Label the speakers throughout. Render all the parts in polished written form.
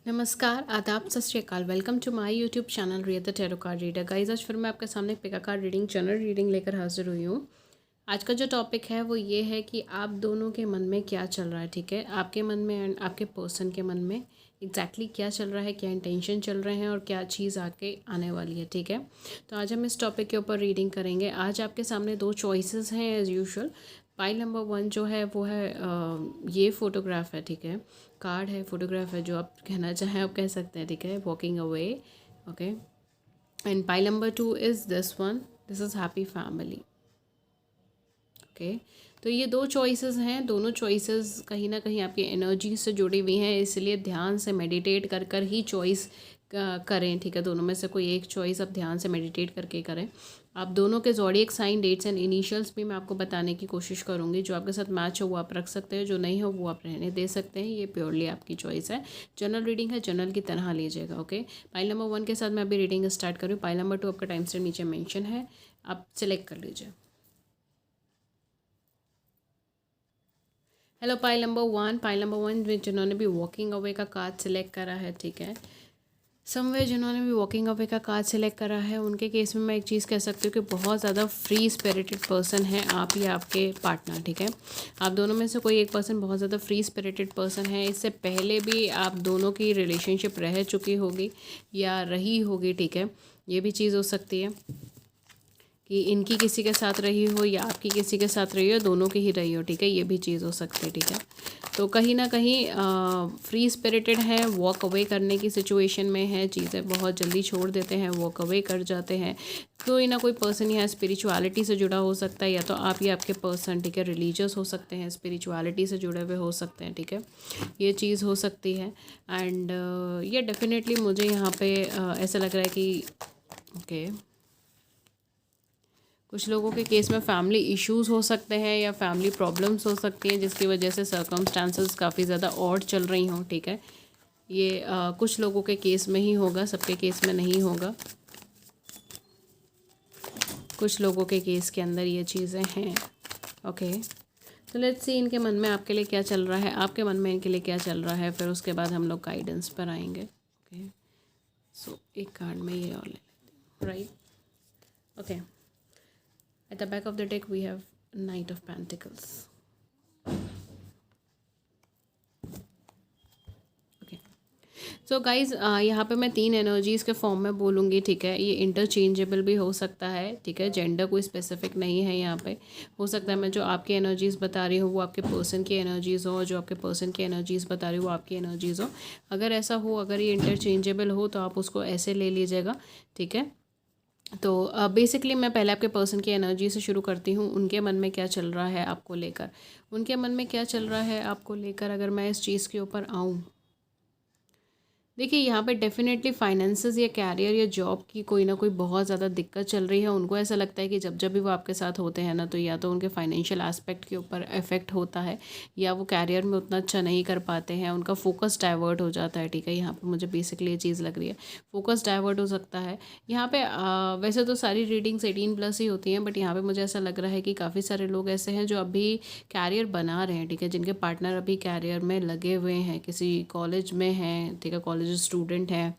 Speaker 1: नमस्कार, आदाब, सत श्री अकाल। Welcome to my YouTube channel Riya the tarot card reader. Guys, आज फिर मैं आपके सामने एक pick a card reading general reading लेकर हाजिर हुई हूँ। आज का जो टॉपिक है वो ये है कि आप दोनों के मन में क्या चल रहा है। ठीक है, आपके मन में एंड आपके पर्सन के मन में एग्जैक्टली क्या चल रहा है, क्या इंटेंशन चल रहे हैं और क्या चीज़ आके आने वाली है। ठीक है, तो आज हम इस टॉपिक के ऊपर रीडिंग करेंगे। आज आपके सामने दो चॉइसेस हैं एज़ यूजुअल। पाइल नंबर 1 जो है वो है ये फ़ोटोग्राफ है। ठीक है, कार्ड है, फोटोग्राफ है, जो आप कहना चाहें आप कह सकते हैं। ठीक है, walking away. Okay, and pile number 2 is this one, this is happy family. Okay, तो ये दो चॉइसेस हैं। दोनों चॉइसेस कहीं ना कहीं आपकी एनर्जी से जुड़ी हुई हैं, इसलिए ध्यान से मेडिटेट कर कर ही चॉइस करें। ठीक है, दोनों में से कोई एक चॉइस आप ध्यान से मेडिटेट करके करें। आप दोनों के zodiac sign, dates and initials भी मैं आपको बताने की कोशिश करूँगी। जो आपके साथ मैच हो वो आप रख सकते हो, जो नहीं हो वो आप रहने दे सकते हैं। ये प्योरली आपकी चॉइस है। जनरल रीडिंग है, जनरल की तरह लीजिएगा। ओके, पाइल नंबर 1 के साथ मैं अभी रीडिंग स्टार्ट करूँ। पाइल नंबर 2 आपका टाइम स्टेप नीचे मेंशन है, आप सिलेक्ट कर लीजिए। हेलो पाइल नंबर 1 जिन्होंने भी वॉकिंग अवे का कार्ड सिलेक्ट करा है। ठीक है, समवेयर जिन्होंने भी वॉकिंग अवे का कार्ड सिलेक्ट करा है, उनके केस में मैं एक चीज़ कह सकती हूँ कि बहुत ज़्यादा फ्री स्पिरिटेड पर्सन है आप या आपके पार्टनर। ठीक है, आप दोनों में से कोई एक पर्सन बहुत ज़्यादा फ्री स्पिरिटेड पर्सन है। इससे पहले भी आप दोनों की रिलेशनशिप रह चुकी होगी या रही होगी। ठीक है, ये भी चीज़ हो सकती है कि इनकी किसी के साथ रही हो या आपकी किसी के साथ रही हो, दोनों की ही रही हो। ठीक है, ये भी चीज़ हो सकती है। ठीक है, तो कहीं ना कहीं फ्री स्पिरिटेड है, वॉक अवे करने की सिचुएशन में है, चीज़ें बहुत जल्दी छोड़ देते हैं, वॉक अवे कर जाते हैं। कोई ना कोई पर्सन यहाँ स्पिरिचुअलिटी से जुड़ा हो सकता है, या तो आप या आपके पर्सन। ठीक है, रिलीजियस हो सकते हैं, स्पिरिचुअलिटी से जुड़े हुए हो सकते हैं। ठीक है, ये चीज़ हो सकती है। एंड ये डेफिनेटली मुझे यहाँ पे ऐसा लग रहा है कि ओके, कुछ लोगों के केस में फैमिली इश्यूज़ हो सकते हैं या फैमिली प्रॉब्लम्स हो सकती हैं, जिसकी वजह से सर्कमस्टांसेस काफ़ी ज़्यादा ऑड चल रही हों। ठीक है, ये कुछ लोगों के केस में ही होगा, सबके केस में नहीं होगा। कुछ लोगों के केस के अंदर ये चीज़ें हैं। ओके, तो लेट्स सी इनके मन में आपके लिए क्या चल रहा है, आपके मन में इनके लिए क्या चल रहा है, फिर उसके बाद हम लोग गाइडेंस पर आएंगे। ओके, सो एक कार्ड में ये और ले लेते हैं, right. Okay, at the back of the deck we have Knight of Pentacles. Okay, so guys यहाँ पे मैं 3 एनर्जीज़ के फॉर्म में बोलूँगी। ठीक है, ये इंटरचेंजेबल भी हो सकता है। ठीक है, जेंडर कोई स्पेसिफिक नहीं है यहाँ पे। हो सकता है मैं जो आपकी एनर्जीज़ बता रही हूँ वो आपके पर्सन की एनर्जीज़ हो, जो आपके पर्सन की एनर्जीज़ बता रही हूँ वो आपकी एनर्जीज़ हो। अगर ऐसा हो, अगर ये इंटरचेंजेबल हो तो आप उसको ऐसे ले लीजिएगा। ठीक है, तो बेसिकली मैं पहले आपके पर्सन की एनर्जी से शुरू करती हूँ। उनके मन में क्या चल रहा है आपको लेकर, उनके मन में क्या चल रहा है आपको लेकर, अगर मैं इस चीज़ के ऊपर आऊँ। देखिए, यहाँ पे डेफिनेटली फाइनेंसेस या कैरियर या जॉब की कोई ना कोई बहुत ज़्यादा दिक्कत चल रही है। उनको ऐसा लगता है कि जब जब भी वो आपके साथ होते हैं ना, तो या तो उनके फाइनेंशियल एस्पेक्ट के ऊपर इफेक्ट होता है, या वो कैरियर में उतना अच्छा नहीं कर पाते हैं, उनका फोकस डाइवर्ट हो जाता है। ठीक है, यहाँ पे मुझे बेसिकली ये चीज़ लग रही है, फोकस डाइवर्ट हो सकता है। यहाँ पे वैसे तो सारी रीडिंग्स 18+ ही होती हैं, बट यहाँ पे मुझे ऐसा लग रहा है कि काफ़ी सारे लोग ऐसे हैं जो अभी कैरियर बना रहे हैं। ठीक है, जिनके पार्टनर अभी कैरियर में लगे हुए हैं, किसी कॉलेज में हैं। ठीक है, कॉलेज स्टूडेंट हैं,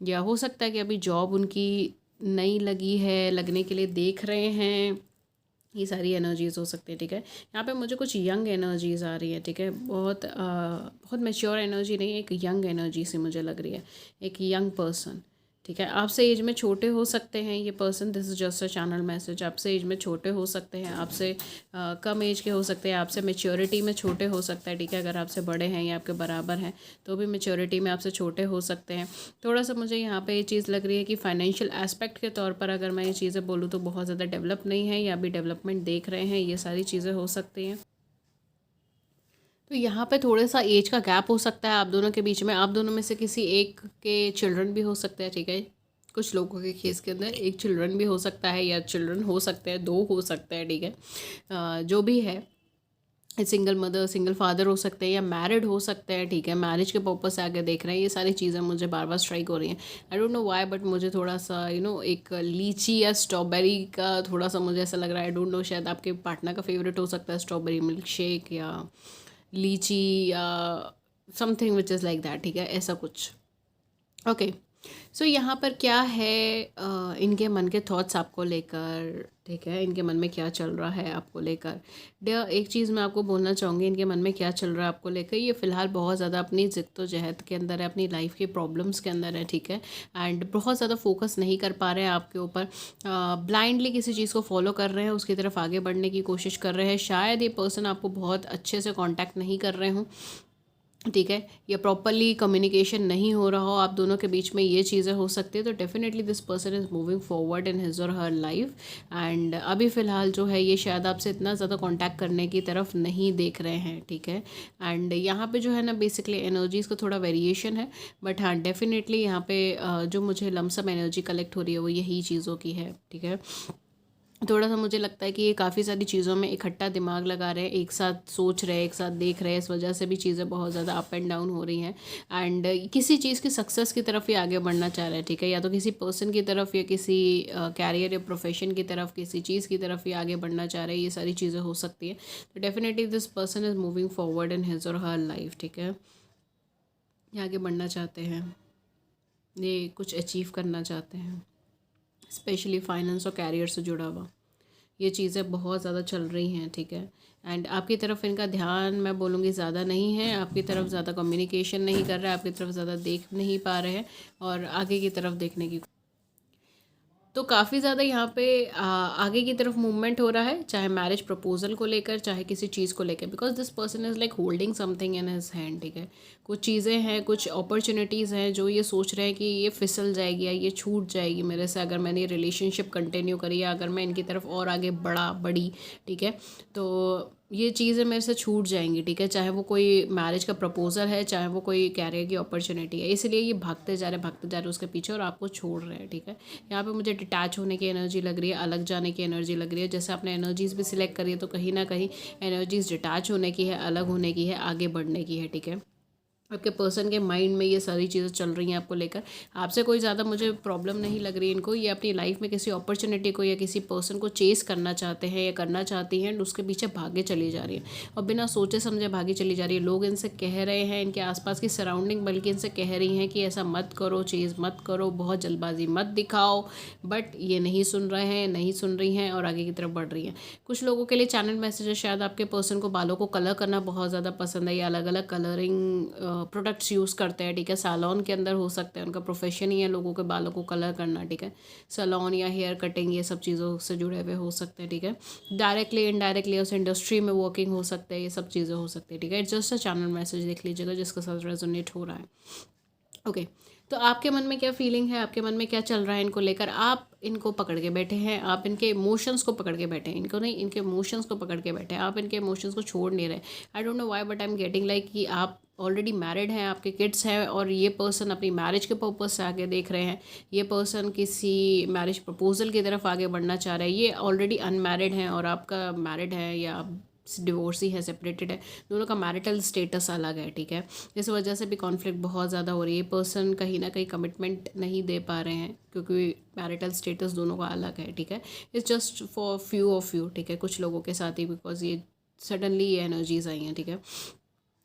Speaker 1: या हो सकता है कि अभी जॉब उनकी नई लगी है, लगने के लिए देख रहे हैं। ये सारी एनर्जीज़ हो सकती है। ठीक है, यहाँ पे मुझे कुछ यंग एनर्जीज़ आ रही है। ठीक है, बहुत मैच्योर एनर्जी नहीं, एक यंग एनर्जी सी मुझे लग रही है, एक यंग पर्सन। ठीक है, आपसे एज में छोटे हो सकते हैं ये person, this is just a channel message. आपसे एज में छोटे हो सकते हैं, आपसे कम एज के हो सकते हैं, आपसे मेच्योरिटी में छोटे हो सकता है। ठीक है, अगर आपसे बड़े हैं या आपके बराबर हैं तो भी मेच्योरिटी में आपसे छोटे हो सकते हैं। थोड़ा सा मुझे यहाँ पे ये चीज़ लग रही है कि फाइनेंशियल एस्पेक्ट के तौर पर अगर मैं ये चीज़ें बोलूँ तो बहुत ज़्यादा डेवलप नहीं है, या अभी डेवलपमेंट देख रहे हैं, ये सारी चीज़ें हो सकती हैं। तो यहाँ पे थोड़ा सा एज का गैप हो सकता है आप दोनों के बीच में। आप दोनों में से किसी एक के चिल्ड्रन भी हो सकते हैं। ठीक है, कुछ लोगों के केस के अंदर एक चिल्ड्रन भी हो सकता है, या चिल्ड्रन हो सकते हैं, 2 हो सकते हैं। ठीक है, जो भी है, सिंगल मदर सिंगल फादर हो सकते हैं, या मैरिड हो सकते हैं। ठीक है, मैरिज के पर्पज से आगे देख रहे हैं। ये सारी चीज़ें मुझे बार बार स्ट्राइक हो रही हैं। आई डोंट नो व्हाई, बट मुझे थोड़ा सा एक लीची या स्ट्रॉबेरी का थोड़ा सा मुझे ऐसा लग रहा है। आई डोंट नो, शायद आपके पार्टनर का फेवरेट हो सकता है स्ट्रॉबेरी मिल्क शेक या लीची या something which is like that. ठीक है, ऐसा कुछ ओके। सो यहाँ पर क्या है, इनके मन के थॉट्स आपको लेकर, ठीक है, इनके मन में क्या चल रहा है आपको लेकर। एक चीज़ मैं आपको बोलना चाहूँगी, इनके मन में क्या चल रहा है आपको लेकर। ये फ़िलहाल बहुत ज़्यादा अपनी जिद्दोजहद के अंदर है, अपनी लाइफ की प्रॉब्लम्स के अंदर है, ठीक है। एंड बहुत ज़्यादा फोकस नहीं कर पा रहे हैं आपके ऊपर, ब्लाइंडली किसी चीज़ को फॉलो कर रहे हैं, उसकी तरफ आगे बढ़ने की कोशिश कर रहे हैं। शायद ये पर्सन आपको बहुत अच्छे से कॉन्टैक्ट नहीं कर रहे हों, ठीक है, या प्रॉपरली कम्युनिकेशन नहीं हो रहा हो आप दोनों के बीच में, ये चीज़ें हो सकती है। तो definitely this person is moving forward in his और हर लाइफ। एंड अभी फ़िलहाल जो है ये शायद आपसे इतना ज़्यादा कांटेक्ट करने की तरफ नहीं देख रहे हैं, ठीक है। एंड यहाँ पे जो है ना बेसिकली एनर्जीज़ का थोड़ा वेरिएशन है, बट हाँ डेफिनेटली यहाँ पे जो मुझे लमसम एनर्जी कलेक्ट हो रही है वो यही चीज़ों की है, ठीक है। थोड़ा सा मुझे लगता है कि ये काफ़ी सारी चीज़ों में इकट्ठा दिमाग लगा रहे हैं, एक साथ सोच रहे हैं, एक साथ देख रहे हैं, इस वजह से भी चीज़ें बहुत ज़्यादा अप एंड डाउन हो रही हैं। एंड किसी चीज़ की सक्सेस की तरफ ही आगे बढ़ना चाह रहे हैं, ठीक है, या तो किसी पर्सन की तरफ या किसी कैरियर या प्रोफेशन की तरफ, किसी चीज़ की तरफ ही आगे बढ़ना चाह रहे हैं। ये सारी चीज़ें हो सकती हैं। तो definitely this person is moving forward in his और हर लाइफ, ठीक है। ये आगे बढ़ना चाहते हैं, ये कुछ अचीव करना चाहते हैं, स्पेशली फाइनेंस और कैरियर से जुड़ा हुआ ये चीज़ें बहुत ज़्यादा चल रही हैं, ठीक है। एंड आपकी तरफ इनका ध्यान मैं बोलूँगी ज़्यादा नहीं है, आपकी तरफ ज़्यादा कम्युनिकेशन नहीं कर रहा है, आपकी तरफ ज़्यादा देख नहीं पा रहे हैं और आगे की तरफ देखने की। तो काफ़ी ज़्यादा यहाँ पे आगे की तरफ मूवमेंट हो रहा है, चाहे मैरिज प्रपोजल को लेकर, चाहे किसी चीज़ को लेकर, because this person is like holding something in his hand, ठीक है। कुछ चीज़ें हैं, कुछ अपॉर्चुनिटीज़ हैं जो ये सोच रहे हैं कि ये फिसल जाएगी या ये छूट जाएगी मेरे से अगर मैंने ये रिलेशनशिप कंटिन्यू करी या अगर मैं इनकी तरफ और आगे बढ़ी, ठीक है। तो ये चीज़ें मेरे से छूट जाएंगी, ठीक है, चाहे वो कोई मैरिज का प्रपोजल है, चाहे वो कोई कैरियर की अपॉर्चुनिटी है, इसलिए ये भागते जा रहे उसके पीछे और आपको छोड़ रहे हैं, ठीक है। यहाँ पे मुझे डिटैच होने की एनर्जी लग रही है, अलग जाने की एनर्जी लग रही है। जैसे आपने एनर्जीज़ भी सिलेक्ट करी है तो कहीं ना कहीं एनर्जीज़ डिटैच होने की है, अलग होने की है, आगे बढ़ने की है, ठीक है। आपके पर्सन के माइंड में ये सारी चीज़ें चल रही हैं आपको लेकर। आपसे कोई ज़्यादा मुझे प्रॉब्लम नहीं लग रही इनको, ये अपनी लाइफ में किसी अपॉर्चुनिटी को या किसी पर्सन को चेस करना चाहते हैं या करना चाहती हैं, उसके पीछे भागे चली जा रही है और बिना सोचे समझे भागी चली जा रही है। लोग इनसे कह रहे हैं, इनके आसपास की सराउंडिंग बल्कि इनसे कह रही हैं कि ऐसा मत करो, चेज़ मत करो, बहुत जल्दबाजी मत दिखाओ, बट ये नहीं सुन रहे हैं, नहीं सुन रही हैं और आगे की तरफ बढ़ रही हैं। कुछ लोगों के लिए चैनल मैसेज है, शायद आपके पर्सन को बालों को कलर करना बहुत ज़्यादा पसंद है या अलग अलग कलरिंग प्रोडक्ट्स यूज़ करते हैं, ठीक है। सैलून के अंदर हो सकता है, उनका प्रोफेशन ही है लोगों के बालों को कलर करना, ठीक है। सैलून या हेयर कटिंग ये सब चीज़ों से जुड़े हुए हो सकते हैं, ठीक है। डायरेक्टली इनडायरेक्टली उस इंडस्ट्री में वर्किंग हो सकते हैं, ये सब चीज़ें हो सकती है, ठीक है। जस्ट अ चैनल मैसेज देख लीजिएगा जिसके साथ रेजोनेट हो रहा है। ओके। तो आपके मन में क्या फीलिंग है, आपके मन में क्या चल रहा है इनको लेकर। आप इनको पकड़ के बैठे हैं, आप इनके इमोशंस को पकड़ के बैठे हैं, इनको नहीं, इनके इमोशंस को पकड़ के बैठे हैं, आप इनके इमोशंस को छोड़ नहीं रहे। आई don't know why but I am getting like कि आप ऑलरेडी मैरिड हैं, आपके किड्स हैं और ये पर्सन अपनी मैरिज के पर्पज से आगे देख रहे हैं। ये पर्सन किसी मैरिज प्रपोजल की तरफ आगे बढ़ना चाह रहे हैं। ये ऑलरेडी अनमैरिड हैं और आपका मैरिड है या डिवोर्सी है, सेपरेटेड है, दोनों का मैरिटल स्टेटस अलग है, ठीक है। इस वजह से भी कॉन्फ्लिक्ट बहुत ज़्यादा हो रही है। पर्सन कहीं ना कहीं कमिटमेंट नहीं दे पा रहे हैं क्योंकि मैरिटल स्टेटस दोनों का अलग है, ठीक है। It's just for few of you, ठीक है, कुछ लोगों के साथ ही, बिकॉज ये सडनली ये एनर्जीज आई हैं, ठीक है।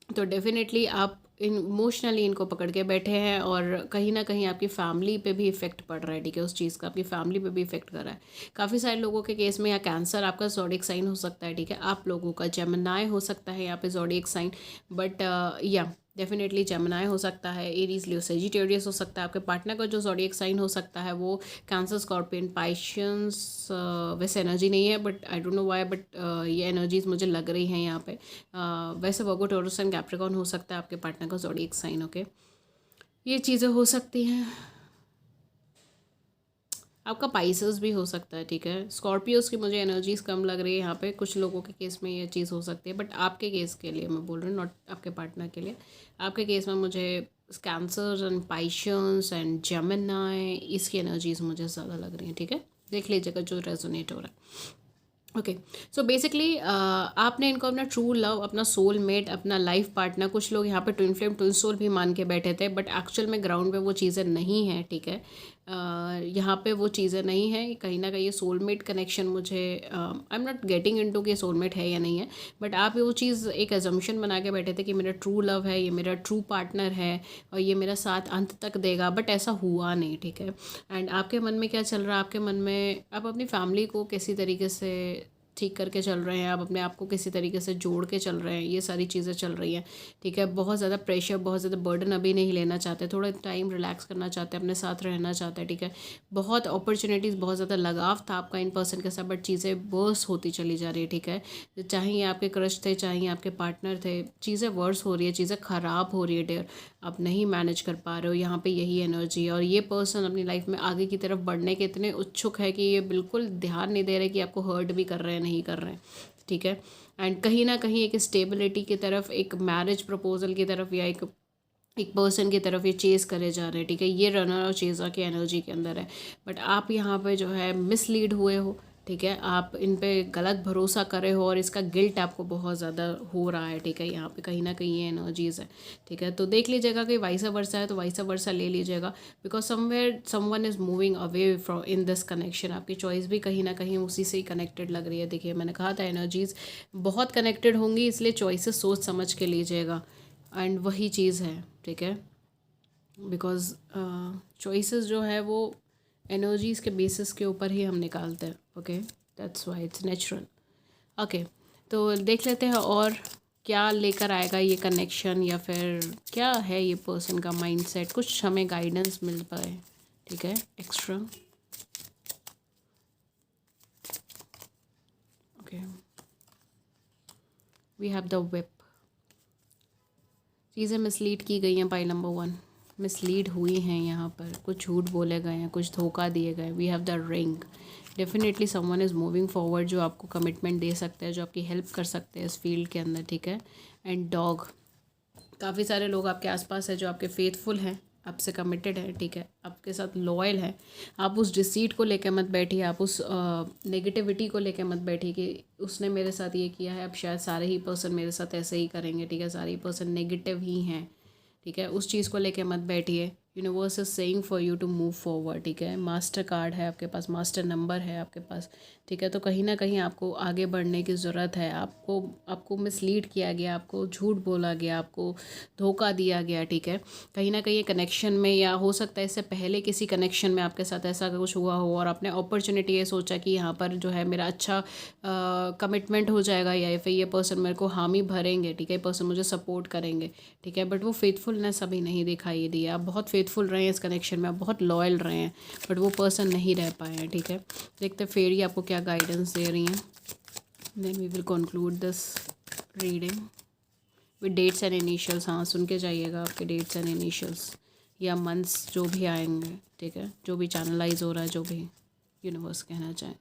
Speaker 1: तो डेफिनेटली आप इमोशनली इनको पकड़ के बैठे हैं और कहीं ना कहीं आपकी फैमिली पे भी इफेक्ट पड़ रहा है, ठीक है। उस चीज़ का आपकी फैमिली पे भी इफेक्ट कर रहा है। काफ़ी सारे लोगों के केस में या कैंसर आपका ज़ोडिएक साइन हो सकता है, ठीक है। आप लोगों का जेमिनी हो सकता है यहाँ पे ज़ोडिएक साइन, बट या डेफिनेटली जेमिनी हो सकता है, एरीज लियो सेजिटेरियस हो सकता है। आपके पार्टनर का जो ज़ोडिएक साइन हो सकता है वो कैंसर, स्कॉर्पियन, पाइशियंस। वैसे एनर्जी नहीं है but I don't know why but ये एनर्जीज मुझे लग रही हैं यहाँ पे। वैसे वर्गो, टॉरस एंड कैप्रिकॉर्न हो सकता है आपके पार्टनर का ज़ोडिएक साइन, ओके। ये चीज़ें हो सकती हैं। आपका पाइसेस भी हो सकता है, ठीक है। स्कॉर्पियोज की मुझे एनर्जीज कम लग रही है यहाँ पे, कुछ लोगों के केस में ये चीज़ हो सकती है बट आपके केस के लिए मैं बोल रही हूँ, नॉट आपके पार्टनर के लिए। आपके केस में मुझे कैंसर एंड पाइशियंस एंड जेमिनी इसकी एनर्जीज मुझे ज़्यादा लग रही हैं, ठीक है। देख लीजिएगा जो रेजोनेट हो रहा है, ओके। सो बेसिकली आपने इनको अपना ट्रू लव, अपना सोल मेट, अपना लाइफ पार्टनर, कुछ लोग यहाँ पे ट्विन फ्लेम, ट्विन सोल भी मान के बैठे थे, बट एक्चुअल में ग्राउंड पे वो चीज़ें नहीं हैं, ठीक है। यहाँ पे वो चीज़ें नहीं हैं, कहीं ना कहीं ये सोलमेट कनेक्शन मुझे I am not getting into कि सोलमेट है या नहीं है, बट आप वो चीज़ एक एजम्पशन बना के बैठे थे कि मेरा ट्रू लव है, ये मेरा ट्रू पार्टनर है और ये मेरा साथ अंत तक देगा, बट ऐसा हुआ नहीं, ठीक है। एंड आपके मन में क्या चल रहा है, आपके मन में आप अपनी फैमिली को किसी तरीके से ठीक करके चल रहे हैं, आप अपने आप को किसी तरीके से जोड़ के चल रहे हैं, ये सारी चीज़ें चल रही हैं, ठीक है। बहुत ज़्यादा प्रेशर, बहुत ज़्यादा बर्डन अभी नहीं लेना चाहते, थोड़ा टाइम रिलैक्स करना चाहते हैं, अपने साथ रहना चाहते हैं, ठीक है। बहुत अपॉर्चुनिटीज़, बहुत ज़्यादा लगाव था आपका इन पर्सन के साथ, बट चीज़ें वर्स होती चली जा रही है, ठीक है। चाहे ये आपके क्रश थे, चाहे ये आपके पार्टनर थे, चीज़ें वर्स हो रही है, चीज़ें ख़राब हो रही है डियर, आप नहीं मैनेज कर पा रहे हो, यहाँ पे यही एनर्जी है। और ये पर्सन अपनी लाइफ में आगे की तरफ बढ़ने के इतने उत्सुक है कि ये बिल्कुल ध्यान नहीं दे रहे कि आपको हर्ट भी कर रहे हैं, नहीं कर रहे हैं, ठीक है। एंड कहीं ना कहीं एक स्टेबिलिटी की तरफ, एक मैरिज प्रपोजल की तरफ, या एक पर्सन की तरफ ये चेज़ करे जा रहे हैं, ठीक है। ये रनर और चेज़र की एनर्जी के अंदर है, बट आप यहाँ पे जो है मिसलीड हुए हो, ठीक है। आप इन पे गलत भरोसा करे हो और इसका गिल्ट आपको बहुत ज़्यादा हो रहा है, ठीक है। यहाँ पे कहीं ना कहीं ये एनर्जीज़ है, ठीक है। तो देख लीजिएगा कि वाइसा वर्सा है तो वाइसा वर्सा ले लीजिएगा, because somewhere someone is moving away from in this connection. आपकी चॉइस भी कहीं ना कहीं उसी से ही कनेक्टेड लग रही है। देखिए मैंने कहा था एनर्जीज़ बहुत कनेक्टेड होंगी, इसलिए चॉइसेस सोच समझ के लीजिएगा, एंड वही चीज़ है, ठीक है। बिकॉज चॉइसेस जो है वो एनर्जीज़ के बेसिस के ऊपर ही हम निकालते हैं, okay. That's why it's natural. Okay, तो देख लेते हैं और क्या लेकर आएगा ये कनेक्शन, या फिर क्या है ये पर्सन का माइंडसेट, कुछ हमें गाइडेंस मिल पाए, ठीक है, extra. Okay, we have the whip। चीज़ें मिसलीड की गई हैं, पाइल नंबर 1 मिसलीड हुई हैं, यहाँ पर कुछ झूठ बोले गए हैं, कुछ धोखा दिए गए। We have the ring. Definitely someone is moving forward, जो आपको कमिटमेंट दे सकते हैं, जो आपकी हेल्प कर सकते हैं इस फील्ड के अंदर, ठीक है। एंड डॉग, काफ़ी सारे लोग आपके आसपास है जो आपके फेथफुल हैं, आपसे कमिटेड है, ठीक है, आपके साथ लॉयल है। आप उस डिसीट को लेकर मत बैठिए, आप उस नेगेटिविटी को लेकर मत बैठिए कि उसने मेरे साथ ये किया है, अब शायद सारे ही पर्सन मेरे साथ ऐसे ही करेंगे, ठीक है, सारे ही पर्सन नेगेटिव ही हैं, ठीक है। उस चीज़ को लेकर मत बैठिए। Universe is saying for you to move forward, ठीक है। मास्टर कार्ड है आपके पास, मास्टर नंबर है आपके पास, ठीक है। तो कहीं ना कहीं आपको आगे बढ़ने की ज़रूरत है। आपको मिसलीड किया गया, आपको झूठ बोला गया, आपको धोखा दिया गया, ठीक है। कहीं ना कहीं कनेक्शन में, या हो सकता है इससे पहले किसी कनेक्शन में आपके साथ ऐसा कुछ हुआ हो और आपने अपॉर्चुनिटी ये सोचा कि यहाँ पर जो है मेरा अच्छा कमिटमेंट हो जाएगा, या फिर ये पर्सन मेरे को हामी भरेंगे, ठीक है, ये पर्सन मुझे सपोर्ट करेंगे, ठीक है। बट वो फेथफुलनेस अभी नहीं दिखाई दी। आप बहुत फेथफुल रहे हैं इस कनेक्शन में, आप बहुत लॉयल रहे हैं, बट वो पर्सन नहीं रह पाए हैं, ठीक है। देखते फेरी आपको क्या गाइडेंस दे रही हैं, then we will conclude this reading with dates and initials. हाँ, सुन के जाइएगा आपके डेट्स एंड इनिशियल्स या मंथ्स जो भी आएंगे, ठीक है, जो भी चैनलाइज हो रहा है, जो भी यूनिवर्स कहना चाहे।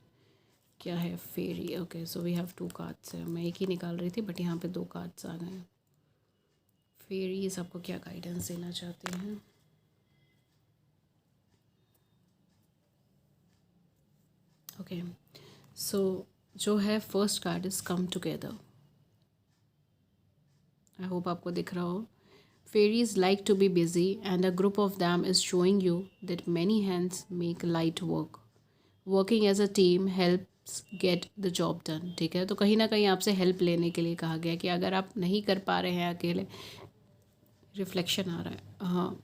Speaker 1: क्या है fairy, okay. So we have 2 cards है, मैं एक ही निकाल रही थी बट यहाँ पे 2 कार्ड्स आ गए हैं। फेरीज आपको क्या गाइडेंस देना चाहते हैं? ओके, सो जो है first card is come together. I hope आपको दिख रहा हो। Fairies like to be busy and a group of them is showing you that many hands make light work. Working as a team helps get the job done, ठीक है। तो कहीं ना कहीं आपसे हेल्प लेने के लिए कहा गया कि अगर आप नहीं कर पा रहे हैं अकेले, रिफ्लेक्शन आ रहा है, हाँ,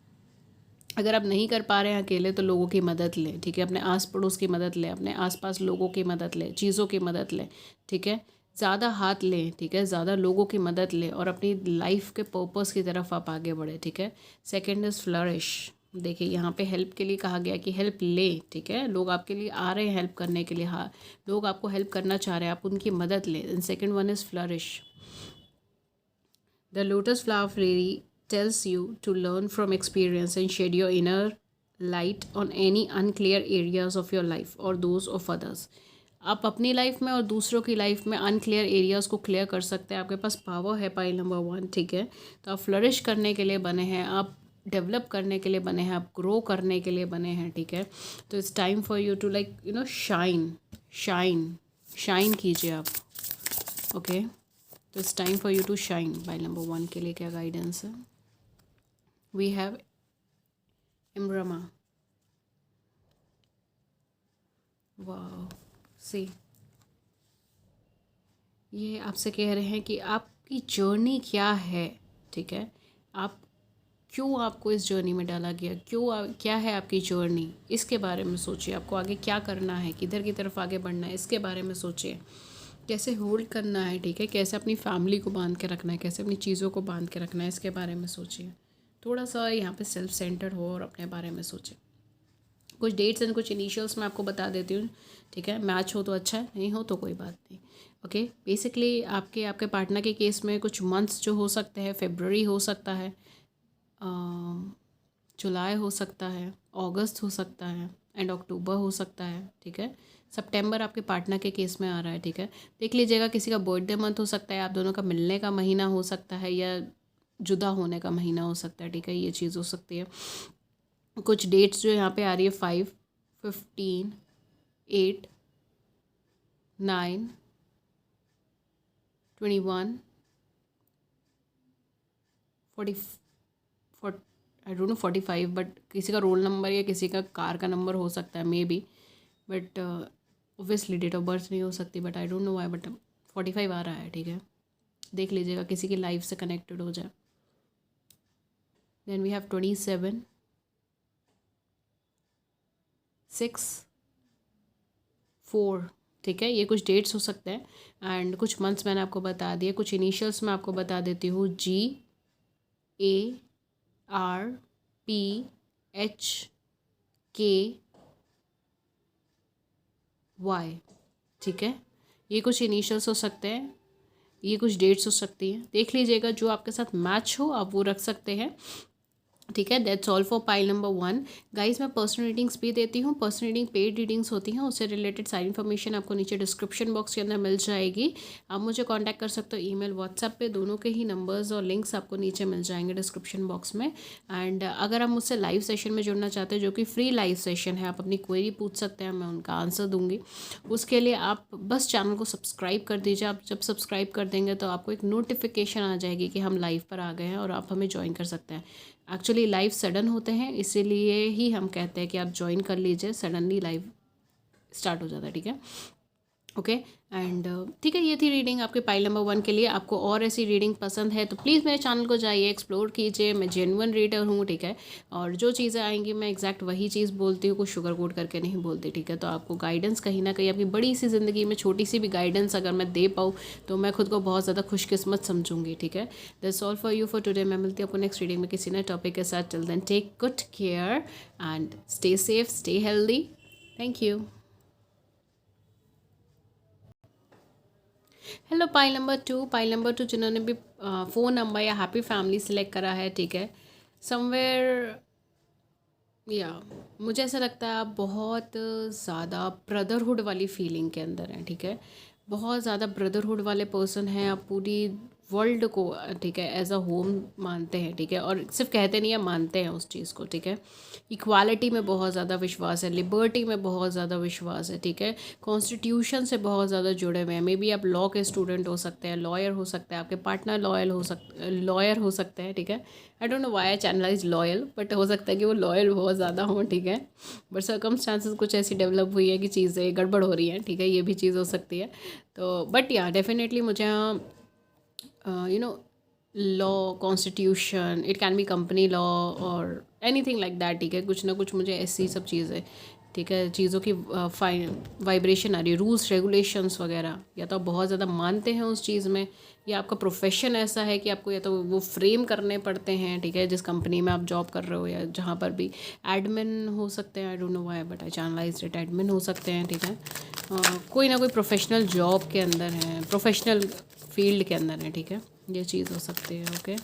Speaker 1: अगर आप नहीं कर पा रहे हैं अकेले तो लोगों की मदद लें, ठीक है। अपने आस पड़ोस की मदद लें, अपने आसपास लोगों की मदद लें, चीज़ों की मदद लें, ठीक है। ज़्यादा हाथ लें, ठीक है, ज़्यादा लोगों की मदद लें और अपनी लाइफ के पर्पस की तरफ आप आगे बढ़े, ठीक है। Second is flourish. देखिए यहाँ पे हेल्प के लिए कहा गया कि हेल्प ले, ठीक है। लोग आपके लिए आ रहे हैं हेल्प करने के लिए, हाँ, लोग आपको हेल्प करना चाह रहे हैं, आप उनकी मदद लें। And second one is flourish. The lotus flower fairy tells you to learn from experience and shed your inner light on any unclear areas of your life or those of others. आप अपनी life में और दूसरों की life में unclear areas को clear कर सकते हैं। आपके पास पावर है, पाइल नंबर 1, ठीक है। तो आप फ्लरिश करने के लिए बने हैं, आप डेवलप करने के लिए बने हैं, आप ग्रो करने के लिए बने हैं, ठीक है। तो it's time for you to like shine, shine कीजिए आप। ओके, तो it's time for you to shine. Pile number 1 के लिए क्या गाइडेंस है? वी हैव इम्ब्रमा। वाह, सी, ये आपसे कह रहे हैं कि आपकी जर्नी क्या है, ठीक है। आप क्यों, आपको इस जर्नी में डाला गया, क्या है आपकी जर्नी, इसके बारे में सोचिए। आपको आगे क्या करना है, किधर की तरफ आगे बढ़ना है, इसके बारे में सोचिए। कैसे होल्ड करना है, ठीक है, कैसे अपनी फैमिली को बांध के रखना है, कैसे अपनी चीज़ों को बांध के रखना है, इसके बारे में सोचिए। थोड़ा सा यहाँ पे सेल्फ सेंटर्ड हो और अपने बारे में सोचिए। कुछ डेट्स एंड कुछ इनिशियल्स मैं आपको बता देती हूँ, ठीक है। मैच हो तो अच्छा है, नहीं हो तो कोई बात नहीं। ओके, बेसिकली आपके पार्टनर के केस में कुछ मंथ्स जो हो सकते हैं, फेब्रुअरी हो सकता है, जुलाई हो सकता है, अगस्त हो सकता है, एंड अक्टूबर हो सकता है, ठीक है। सितंबर आपके पार्टनर के केस में आ रहा है, ठीक है। देख लीजिएगा, किसी का बर्थडे मंथ हो सकता है, आप दोनों का मिलने का महीना हो सकता है, या जुदा होने का महीना हो सकता है, ठीक है। ये चीज़ हो सकती है। कुछ डेट्स जो यहाँ पे आ रही है, 5, 15, 8, 9, 21, 40, आई डोंट नो 45, बट किसी का रोल नंबर या किसी का कार का नंबर हो सकता है, maybe, but obviously date of birth नहीं हो सकती, but I don't know why, but 45 आ रहा है, ठीक है। देख लीजिएगा, किसी की लाइफ से कनेक्टेड हो जाए। देन वी हैव 27, 6, 4, ठीक है। ये कुछ डेट्स हो सकते हैं, एंड कुछ मंथ्स मैंने आपको बता दिए। कुछ इनिशियल्स मैं आपको बता देती हूँ, GARPHKY, ठीक है। ये कुछ इनिशियल्स हो सकते हैं, ये कुछ डेट्स हो सकती हैं। देख लीजिएगा, जो आपके साथ मैच हो आप वो रख सकते हैं, ठीक है। That's all for pile number 1। Guys, मैं पर्सनल रीडिंग्स भी देती हूँ। पर्सनल रीडिंग पेड रीडिंग्स होती हैं, उससे रिलेटेड सारी इन्फॉर्मेशन आपको नीचे डिस्क्रिप्शन बॉक्स के अंदर मिल जाएगी। आप मुझे कांटेक्ट कर सकते हो ईमेल, व्हाट्सएप पे, दोनों के ही नंबर्स और लिंक्स आपको नीचे मिल जाएंगे डिस्क्रिप्शन बॉक्स में। एंड अगर आप मुझसे लाइव सेशन में जुड़ना चाहते हैं, जो कि फ्री लाइव सेशन है, आप अपनी क्वेरी पूछ सकते हैं, मैं उनका आंसर दूंगी। उसके लिए आप बस चैनल को सब्सक्राइब कर दीजिए। आप जब सब्सक्राइब कर देंगे तो आपको एक नोटिफिकेशन आ जाएगी कि हम लाइव पर आ गए हैं और आप हमें ज्वाइन कर सकते हैं। एक्चुअली लाइव सडन होते हैं, इसीलिए ही हम कहते हैं कि आप ज्वाइन कर लीजिए, सडनली लाइव स्टार्ट हो जाता है, ठीक है। ओके, एंड ठीक है, ये थी रीडिंग आपके पाइल नंबर 1 के लिए। आपको और ऐसी रीडिंग पसंद है तो प्लीज़ मेरे चैनल को जाइए, एक्सप्लोर कीजिए। मैं जेन्युइन रीडर हूँ, ठीक है, और जो चीज़ें आएंगी मैं एग्जैक्ट वही चीज़ बोलती हूँ, कुछ शुगर कोट करके नहीं बोलती, ठीक है। तो आपको गाइडेंस कहीं ना कहीं, आपकी बड़ी सी ज़िंदगी में छोटी सी भी गाइडेंस अगर मैं दे पाऊँ तो मैं खुद को बहुत ज़्यादा खुशकिस्मत समझूंगी, ठीक है। That's all for you for today. मैं मिलती हूँ आपको नेक्स्ट रीडिंग में किसी नए टॉपिक के साथ। Till then take good care and stay safe, stay healthy. Thank you. Hello pile number 2 जिन्होंने भी फ़ोन नंबर या हैप्पी फैमिली सेलेक्ट करा है, ठीक है। समवेयर, या मुझे ऐसा लगता है आप बहुत ज़्यादा ब्रदरहुड वाली फीलिंग के अंदर हैं, ठीक है। बहुत ज़्यादा ब्रदरहुड वाले पर्सन हैं आप, पूरी वर्ल्ड को, ठीक है, एज अ होम मानते हैं, ठीक है। और सिर्फ कहते नहीं है, मानते हैं उस चीज़ को, ठीक है। इक्वालिटी में बहुत ज़्यादा विश्वास है, लिबर्टी में बहुत ज़्यादा विश्वास है, ठीक है। कॉन्स्टिट्यूशन से बहुत ज़्यादा जुड़े हुए हैं। मे बी आप लॉ के स्टूडेंट हो सकते हैं, लॉयर हो सकते हैं, आपके पार्टनर लॉयर हो सकते हैं, ठीक है। I don't know why I channelize loyal, but हो सकता है कि वो लॉयल बहुत ज़्यादा हों, ठीक है। बट सर्कमस्टांसेस कुछ ऐसी डेवलप हुई है कि चीज़ें गड़बड़ हो रही हैं, ठीक है, ये भी चीज़ हो सकती है। तो बट या डेफिनेटली मुझे you know law, constitution, it can B company law और एनीथिंग लाइक दैट, ठीक है। कुछ ना कुछ मुझे ऐसी सब चीज़ें, ठीक है, चीज़ों की वाइब्रेशन आ रही है, रूल्स रेगुलेशंस वगैरह, या तो आप बहुत ज़्यादा मानते हैं उस चीज़ में, या आपका प्रोफेशन ऐसा है कि आपको या तो वो फ्रेम करने पड़ते हैं, ठीक है, जिस कंपनी में आप जॉब कर रहे हो या जहाँ पर भी। एडमिन हो सकते हैं, आई don't know why but I channelised it, admin हो सकते हैं, ठीक है। कोई ना कोई प्रोफेशनल जॉब के अंदर है, प्रोफेशनल फील्ड के अंदर है, ठीक है, ये चीज़ हो सकती है। ओके,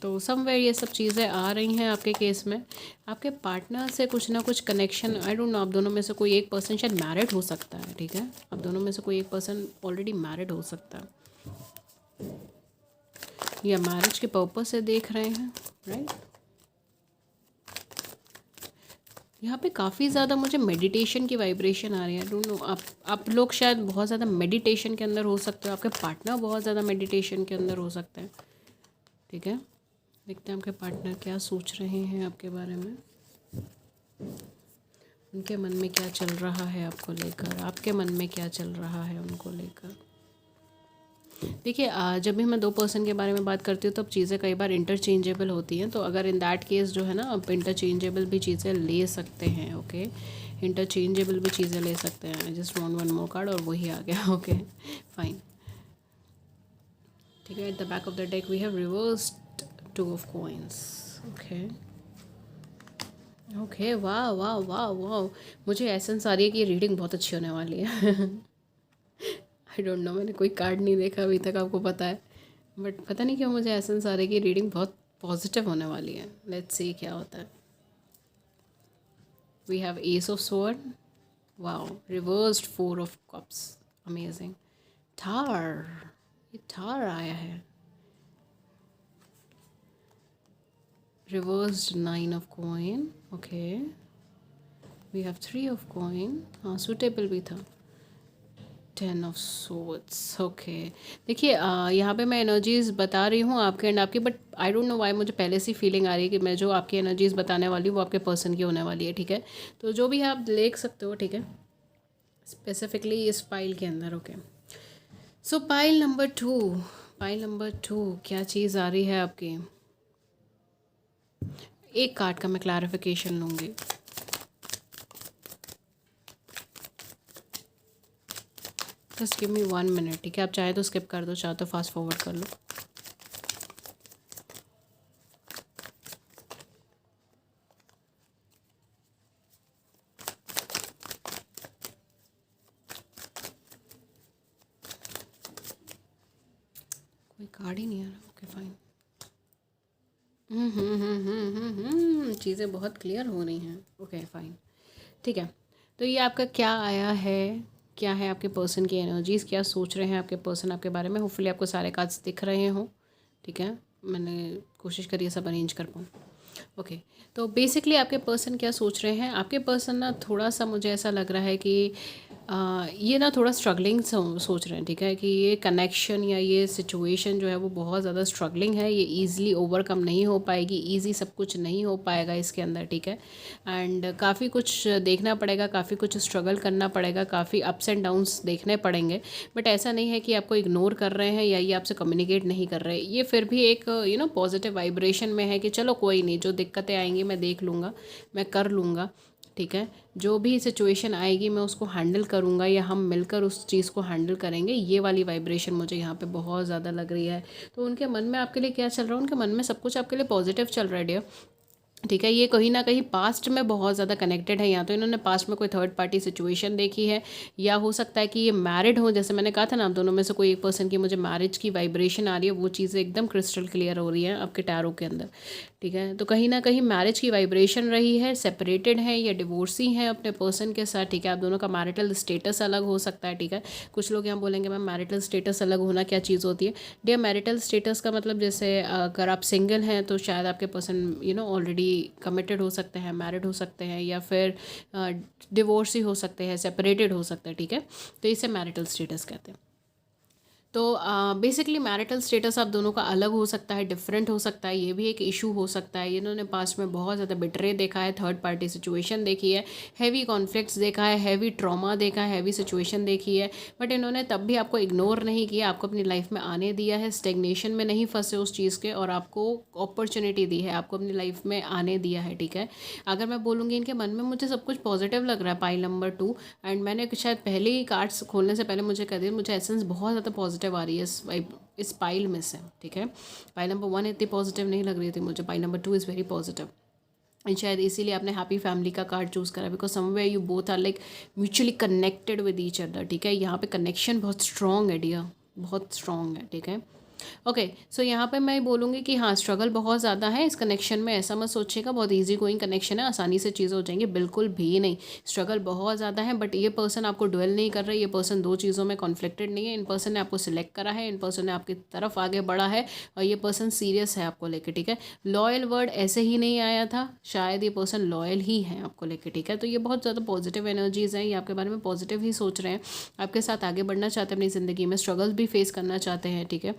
Speaker 1: तो समवेयर ये सब चीज़ें आ रही हैं आपके केस में। आपके पार्टनर से कुछ ना कुछ कनेक्शन, आई डोंट नो, आप दोनों में से कोई एक पर्सन शायद मैरिड हो सकता है, ठीक है। आप दोनों में से कोई एक पर्सन ऑलरेडी मैरिड हो सकता है, या मैरिज के पर्पस से देख रहे हैं, राइट। यहाँ पे काफ़ी ज़्यादा मुझे मेडिटेशन की वाइब्रेशन आ रही है। डोंट नो, आप लोग शायद बहुत ज़्यादा मेडिटेशन के अंदर हो सकते हो, आपके पार्टनर बहुत ज़्यादा मेडिटेशन के अंदर हो सकते हैं। ठीक है, देखते हैं आपके पार्टनर क्या सोच रहे हैं आपके बारे में, उनके मन में क्या चल रहा है आपको लेकर, आपके मन में क्या चल रहा है उनको लेकर। देखिए जब भी मैं दो पर्सन के बारे में बात करती हूँ तो अब चीज़ें कई बार इंटरचेंजेबल होती हैं, तो अगर इन दैट केस जो है ना, आप इंटरचेंजेबल भी चीज़ें ले सकते हैं। ओके, इंटरचेंजेबल भी चीज़ें ले सकते हैं। I just want one more card और वही आ गया। ओके फाइन, ठीक है। At the back of the deck we have reversed 2 of coins. Okay okay, वाह वाह वाह वाह, मुझे एसेंस आ रही है कि ये रीडिंग बहुत अच्छी होने वाली है। आई डोंट नो, मैंने कोई कार्ड नहीं देखा अभी तक, आपको पता है, बट पता नहीं क्यों मुझे एसेंस आ रहा है कि रीडिंग बहुत पॉजिटिव होने वाली है। लेट्स सी क्या होता है। We have ace of sword, wow, reversed 4 of cups, amazing. थार, ये थार आया है। Reversed 9 of coin, okay. We have 3 of coin, हाँ सूटेबल भी था। 10 ऑफ सोर्ड्स, ओके। देखिए यहाँ पे मैं एनर्जीज़ बता रही हूँ आपके एंड आपकी, but I don't know why मुझे पहले से फीलिंग आ रही है कि मैं जो आपकी एनर्जीज़ बताने वाली हूँ वो आपके पर्सन की होने वाली है। ठीक है, तो जो भी आप देख सकते हो, ठीक है, स्पेसिफिकली इस पाइल के अंदर। ओके, सो पाइल नंबर 2, पाइल नंबर 2 क्या चीज़ आ रही है आपकी। एक कार्ड का मैं क्लैरिफिकेशन लूँगी। जस्ट गिव मी 1 मिनट, ठीक है। आप चाहे तो स्किप कर दो, चाहे तो फास्ट फॉरवर्ड कर लो। कोई कार्ड ही नहीं आ रहा। ओके फाइन, चीज़ें बहुत क्लियर हो रही हैं। ओके फाइन, ठीक है। तो ये आपका क्या आया है, क्या है आपके पर्सन की एनर्जीज़, क्या सोच रहे हैं आपके पर्सन आपके बारे में। होपफुली आपको सारे कार्ड्स दिख रहे हों, ठीक है। मैंने कोशिश करी है सब अरेंज कर पाऊँ। ओके, तो बेसिकली आपके पर्सन क्या सोच रहे हैं। आपके पर्सन ना थोड़ा सा मुझे ऐसा लग रहा है कि ये ना थोड़ा स्ट्रगलिंग सोच रहे हैं, ठीक है, कि ये कनेक्शन या ये सिचुएशन जो है वो बहुत ज़्यादा स्ट्रगलिंग है, ये ईज़िली ओवरकम नहीं हो पाएगी, ईज़ी सब कुछ नहीं हो पाएगा इसके अंदर, ठीक है। एंड काफ़ी कुछ देखना पड़ेगा, काफ़ी कुछ स्ट्रगल करना पड़ेगा, काफ़ी अप्स एंड डाउन्स देखने पड़ेंगे। बट ऐसा नहीं है कि आपको इग्नोर कर रहे हैं या ये आपसे कम्युनिकेट नहीं कर रहे, ये फिर भी एक पॉजिटिव वाइब्रेशन में है कि चलो कोई नहीं, जो दिक्कतें आएंगी मैं देख लूँगा, मैं कर लूँगा, ठीक है। जो भी सिचुएशन आएगी मैं उसको हैंडल करूँगा या हम मिलकर उस चीज़ को हैंडल करेंगे, ये वाली वाइब्रेशन मुझे यहाँ पे बहुत ज़्यादा लग रही है। तो उनके मन में आपके लिए क्या चल रहा है, उनके मन में सब कुछ आपके लिए पॉजिटिव चल रहा है डियर, ठीक है। ये कहीं ना कहीं पास्ट में बहुत ज़्यादा कनेक्टेड है, या तो इन्होंने पास्ट में कोई थर्ड पार्टी सिचुएशन देखी है, या हो सकता है कि ये मैरिड हो। जैसे मैंने कहा था ना, आप दोनों में से कोई एक पर्सन की मुझे मैरिज की वाइब्रेशन आ रही है, वो चीज़ें एकदम क्रिस्टल क्लियर हो रही है आपके टैरो के अंदर, ठीक है। तो कहीं ना कहीं मैरिज की वाइब्रेशन रही है, सेपरेटेड है या डिवोर्सी हैं अपने पर्सन के साथ, ठीक है। आप दोनों का मैरिटल स्टेटस अलग हो सकता है, ठीक है। कुछ लोग यहाँ बोलेंगे मैम मैरिटल स्टेटस अलग होना क्या चीज़ होती है। डियर, मैरिटल स्टेटस का मतलब जैसे अगर आप सिंगल हैं तो शायद आपके पर्सन ऑलरेडी कमिटेड हो सकते हैं, मैरिड हो सकते हैं, या फिर डिवोर्सी हो सकते हैं, सेपरेटेड हो सकते हैं, ठीक है। तो इसे मैरिटल स्टेटस कहते हैं। तो बेसिकली मैरिटल स्टेटस आप दोनों का अलग हो सकता है, डिफरेंट हो सकता है, ये भी एक इशू हो सकता है। इन्होंने पास्ट में बहुत ज़्यादा बिटरे देखा है, थर्ड पार्टी सिचुएशन देखी है, हैवी कॉन्फ्लिक्ट्स देखा है, हैवी ट्रॉमा देखा है, हैवी सिचुएशन देखी है, बट इन्होंने तब भी आपको इग्नोर नहीं किया, आपको अपनी लाइफ में आने दिया है, स्टेग्नेशन में नहीं फंसे उस चीज़ के, और आपको अपॉर्चुनिटी दी है, आपको अपनी लाइफ में आने दिया है, ठीक है। अगर मैं बोलूँगी इनके मन में मुझे सब कुछ पॉजिटिव लग रहा है, पाइल नंबर 2, एंड मैंने शायद पहले ही कार्ड्स खोलने से पहले मुझे कह दिया, मुझे एसेंस बहुत ज़्यादा पॉजिटिव आ रही है इस पाइल में से, ठीक है। पाइल नंबर 1 इतनी पॉजिटिव नहीं लग रही थी मुझे, pile number 2 is very positive, and शायद इसीलिए आपने हैप्पी फैमिली का कार्ड चूज़ करा, because somewhere you both are like mutually connected with each other, ठीक है। यहाँ पे कनेक्शन बहुत स्ट्रॉन्ग है डियर, बहुत स्ट्रॉन्ग है, ठीक है। ओके, सो यहाँ पे मैं बोलूँगी कि हाँ, स्ट्रगल बहुत ज़्यादा है इस कनेक्शन में। ऐसा मत सोचिएगा बहुत इजी गोइंग कनेक्शन है, आसानी से चीज़ें हो जाएंगी, बिल्कुल भी नहीं। स्ट्रगल बहुत ज़्यादा है, बट ये पर्सन आपको डुएल नहीं कर रहा है, ये पर्सन दो चीज़ों में कॉन्फ्लिक्टेड नहीं है। इन पर्सन ने आपको सिलेक्ट करा है, इन पर्सन ने आपकी तरफ आगे बढ़ा है, और ये पर्सन सीरियस है आपको लेके, ठीक है। लॉयल वर्ड ऐसे ही नहीं आया था, शायद ये पर्सन लॉयल ही है आपको लेके, ठीक है। तो ये बहुत ज़्यादा पॉजिटिव एनर्जीज़ हैं, ये आपके बारे में पॉजिटिव ही सोच रहे हैं, आपके साथ आगे बढ़ना चाहते हैं अपनी ज़िंदगी में, स्ट्रगल्स भी फेस करना चाहते हैं, ठीक है।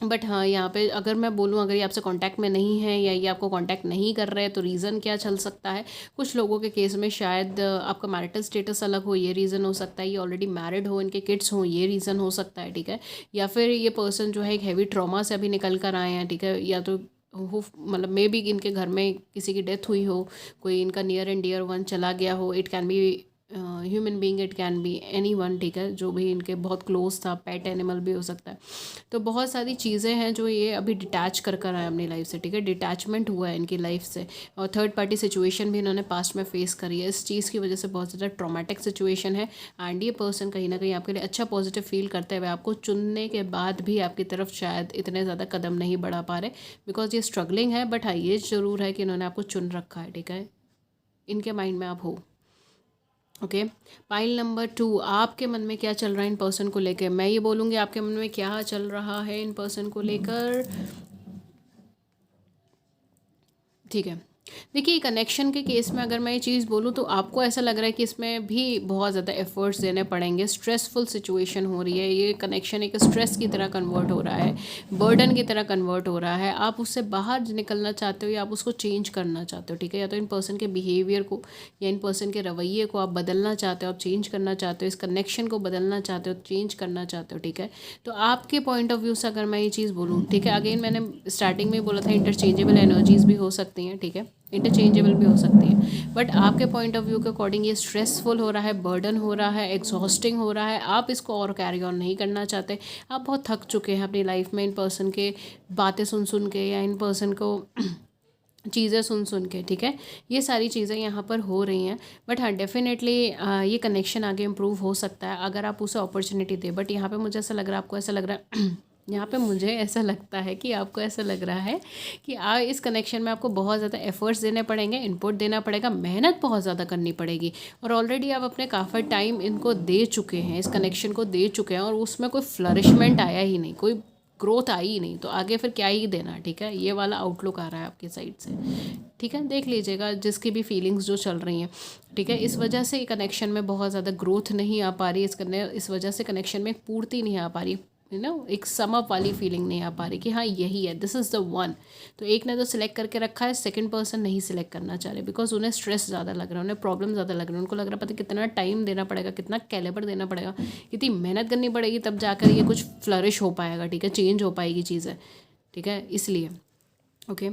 Speaker 1: बट हाँ, यहाँ पे अगर मैं बोलूँ, अगर ये आपसे कांटेक्ट में नहीं है या ये आपको कांटेक्ट नहीं कर रहे हैं, तो रीज़न क्या चल सकता है। कुछ लोगों के केस में शायद आपका मैरिटल स्टेटस अलग हो, ये रीज़न हो सकता है। ये ऑलरेडी मैरिड हो, इनके किड्स हों, ये रीज़न हो सकता है, ठीक है। या फिर ये पर्सन जो है एक हैवी ट्रॉमा से अभी निकल कर आए हैं, ठीक है। या तो हो मतलब मे बी इनके घर में किसी की डेथ हुई हो, कोई इनका नियर एंड डियर वन चला गया हो। It can be human being, it can be any one, ठीक है, जो भी इनके बहुत क्लोज था, पेट एनिमल भी हो सकता है। तो बहुत सारी चीज़ें हैं जो ये अभी डिटैच कर कर आए अपनी लाइफ से, ठीक है। डिटैचमेंट हुआ है इनकी लाइफ से, और थर्ड पार्टी सिचुएशन भी इन्होंने पास्ट में फेस करी है। इस चीज़ की वजह से बहुत ज़्यादा ट्रॉमेटिक सिचुएशन है। एंड ये पर्सन कहीं ना कहीं आपके लिए अच्छा पॉजिटिव फील करते हुए आपको चुनने के बाद भी आपकी तरफ शायद इतने ज़्यादा कदम नहीं बढ़ा पा रहे, बिकॉज ये स्ट्रगलिंग है। बट हाँ, ये ज़रूर है कि इन्होंने आपको चुन रखा है, ठीक है, इनके माइंड में आप हो। ओके, पाइल नंबर 2, आपके मन में क्या चल रहा है इन पर्सन को लेकर। मैं ये बोलूँगी आपके मन में क्या चल रहा है इन पर्सन को लेकर, ठीक है। देखिए, कनेक्शन के केस में अगर मैं ये चीज़ बोलूँ तो आपको ऐसा लग रहा है कि इसमें भी बहुत ज़्यादा एफर्ट्स देने पड़ेंगे। स्ट्रेसफुल सिचुएशन हो रही है, ये कनेक्शन एक स्ट्रेस की तरह कन्वर्ट हो रहा है, बर्डन की तरह कन्वर्ट हो रहा है। आप उससे बाहर निकलना चाहते हो या आप उसको चेंज करना चाहते हो, ठीक है। या तो इन पर्सन के बिहेवियर को या इन पर्सन के रवैये को आप बदलना चाहते हो, आप चेंज करना चाहते हो, इस कनेक्शन को बदलना चाहते हो, चेंज करना चाहते हो, ठीक है। तो आपके पॉइंट ऑफ व्यू से अगर मैं ये चीज़ बोलूँ, ठीक है, अगेन मैंने स्टार्टिंग में बोला था इंटरचेंजेबल एनर्जीज भी हो सकती हैं, ठीक है, इंटरचेंजेबल भी हो सकती है। बट आपके पॉइंट ऑफ व्यू के अकॉर्डिंग ये स्ट्रेसफुल हो रहा है, बर्डन हो रहा है, एग्जॉस्टिंग हो रहा है, आप इसको और कैरी ऑन नहीं करना चाहते। आप बहुत थक चुके हैं अपनी लाइफ में इन पर्सन के बातें सुन सुन के, या इन पर्सन को चीज़ें सुन सुन के, ठीक है। ये सारी चीज़ें यहाँ पर हो रही हैं। बट हाँ, डेफिनेटली ये कनेक्शन आगे इम्प्रूव हो सकता है अगर आप उसे अपॉर्चुनिटी दें। बट यहाँ पे मुझे ऐसा लग रहा है, आपको ऐसा लग रहा है यहाँ पे मुझे ऐसा लगता है कि आपको ऐसा लग रहा है कि इस कनेक्शन में आपको बहुत ज़्यादा एफर्ट्स देने पड़ेंगे, इनपुट देना पड़ेगा, मेहनत बहुत ज़्यादा करनी पड़ेगी। और ऑलरेडी आप अपने काफ़ी टाइम इनको दे चुके हैं, इस कनेक्शन को दे चुके हैं, और उसमें कोई फ्लरिशमेंट आया ही नहीं, कोई ग्रोथ आई ही नहीं, तो आगे फिर क्या ही देना, ठीक है। ये वाला आउटलुक आ रहा है आपकी साइड से, ठीक है। देख लीजिएगा जिसकी भी फीलिंग्स जो चल रही हैं, ठीक है। इस वजह से कनेक्शन में बहुत ज़्यादा ग्रोथ नहीं आ पा रही है, इस वजह से कनेक्शन में पूर्ति नहीं आ पा रही, एक सम अप वाली फीलिंग नहीं आ पा रही कि हाँ यही है, दिस इज़ द वन। तो एक ने तो सिलेक्ट करके रखा है, सेकंड पर्सन नहीं सिलेक्ट करना चाह रहे, बिकॉज उन्हें स्ट्रेस ज़्यादा लग रहा है, उन्हें प्रॉब्लम ज़्यादा लग रहा है, उनको लग रहा है पता कितना टाइम देना पड़ेगा, कितना कैलिबर देना पड़ेगा, कितनी मेहनत करनी पड़ेगी, तब जाकर ये कुछ फ्लरिश हो पाएगा, ठीक है, चेंज हो पाएगी चीज़ें, ठीक है, इसलिए। ओके,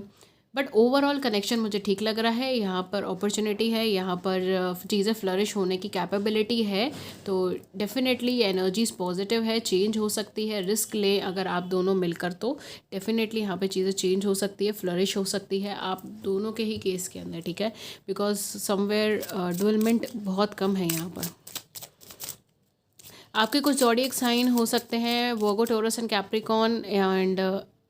Speaker 1: बट ओवरऑल कनेक्शन मुझे ठीक लग रहा है। यहाँ पर अपॉर्चुनिटी है, यहाँ पर चीज़ें फ्लरिश होने की कैपेबिलिटी है। तो डेफिनेटली ये एनर्जीज पॉजिटिव है, चेंज हो सकती है। रिस्क लें अगर आप दोनों मिलकर, तो डेफिनेटली यहाँ पे चीज़ें चेंज हो सकती है, फ्लरिश हो सकती है आप दोनों के ही केस के अंदर, ठीक है। बिकॉज समवेयर डुअलमेंट बहुत कम है यहाँ पर। आपके कुछ ज़ोडिएक साइन हो सकते हैं, Virgo, Taurus and Capricorn and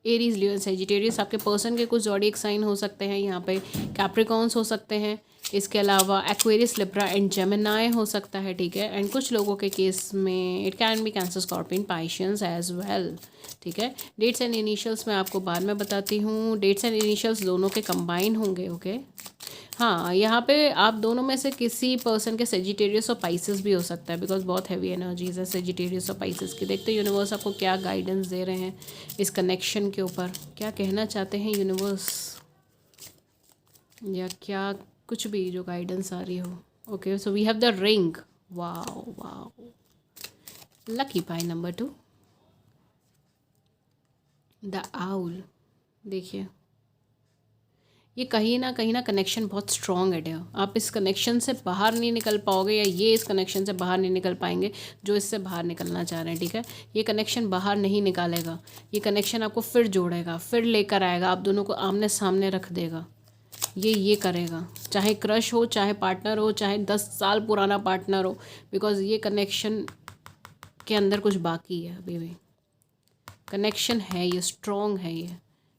Speaker 1: Aries, Leo and Sagittarius. आपके पर्सन के कुछ ज़ोडिएक साइन हो सकते हैं, यहाँ पे कैप्रिकॉन्स हो सकते हैं। इसके अलावा एक्वेरियस, लिब्रा एंड जेमिनाई हो सकता है, ठीक है। एंड कुछ लोगों के केस में it can be Cancer, Scorpion, Pisces as well, ठीक है। डेट्स एंड इनिशियल्स मैं आपको बाद में बताती हूँ। डेट्स एंड इनिशियल्स दोनों के कंबाइन होंगे, ओके। हाँ, यहाँ पे आप दोनों में से किसी पर्सन के सेजिटेरियस और पाइसेस भी हो सकता है, बिकॉज बहुत हैवी एनर्जीज है सेजिटेरियस और पाइसेस की। देखते हैं यूनिवर्स आपको क्या गाइडेंस दे रहे हैं इस कनेक्शन के ऊपर, क्या कहना चाहते हैं यूनिवर्स, या क्या कुछ भी जो गाइडेंस आ रही हो। Okay, so we have the ring, wow wow, lucky pile number 2, the owl. देखिए, ये कहीं ना कनेक्शन बहुत स्ट्रॉन्ग है डियर। आप इस कनेक्शन से बाहर नहीं निकल पाओगे, या ये इस कनेक्शन से बाहर नहीं निकल पाएंगे जो इससे बाहर निकलना चाह रहे हैं, ठीक है। ये कनेक्शन बाहर नहीं निकालेगा, ये कनेक्शन आपको फिर जोड़ेगा, फिर लेकर आएगा, आप दोनों को आमने सामने रख देगा। ये करेगा, चाहे क्रश हो, चाहे पार्टनर हो, चाहे 10 साल पुराना पार्टनर हो, बिकॉज ये कनेक्शन के अंदर कुछ बाकी है अभी भी। कनेक्शन है, ये स्ट्रॉन्ग है ये,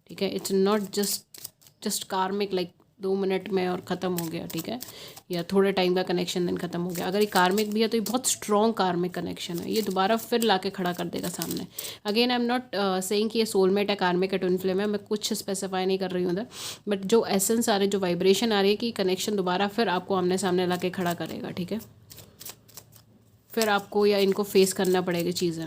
Speaker 1: ठीक है। इट्स नॉट जस्ट कार्मिक लाइक 2 मिनट में और ख़त्म हो गया, ठीक है, या थोड़े टाइम का कनेक्शन देन ख़त्म हो गया। अगर ये कार्मिक भी है तो ये बहुत स्ट्रॉन्ग कार्मिक कनेक्शन है, ये दोबारा फिर ला के खड़ा कर देगा सामने। Again I am not saying कि ये सोलमेट है, कार्मिक है, ट्विन फ्लेम है, मैं कुछ स्पेसिफाई नहीं कर रही हूँ उधर, बट जो एसेंस आ रही है, जो वाइब्रेशन आ रही है कि कनेक्शन दोबारा फिर आपको आमने सामने ला के खड़ा करेगा, ठीक है। फिर आपको या इनको फेस करना पड़ेगी चीज़ें,